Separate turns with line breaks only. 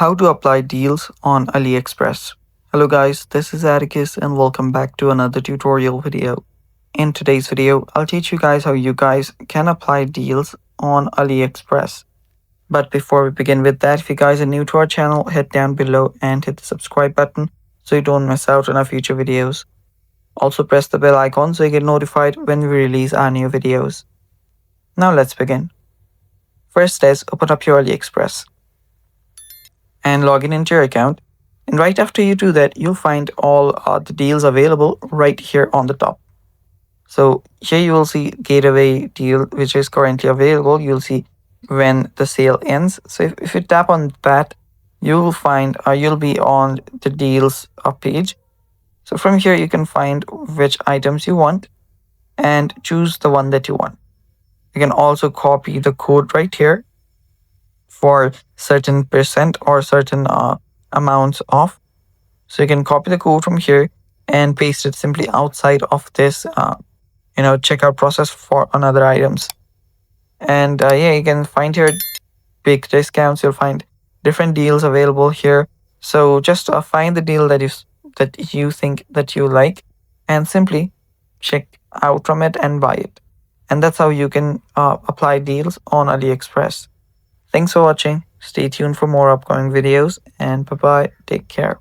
How to apply deals on AliExpress. Hello guys, this is Atticus and welcome back to another tutorial video. In today's video, I'll teach you guys how you guys can apply deals on AliExpress. But before we begin with that, if you guys are new to our channel, head down below and hit the subscribe button so you don't miss out on our future videos. Also press the bell icon so you get notified when we release our new videos. Now let's begin. First is open up your AliExpress and log in into your account. And right after you do that, you'll find all the deals available right here on the top. So here you will see Gateway deal, which is currently available. You'll see when the sale ends. So if you tap on that, you will find you'll be on the deals page. So from here, you can find which items you want and choose the one that you want. You can also copy the code right here for certain percent or certain amounts off. So you can copy the code from here and paste it simply outside of this checkout process for another items. And yeah, you can find here big discounts. You'll find different deals available here. So just find the deal that you think that you like and simply check out from it and buy it. And that's how you can apply deals on AliExpress. Thanks for watching. Stay tuned for more upcoming videos and bye bye. Take care.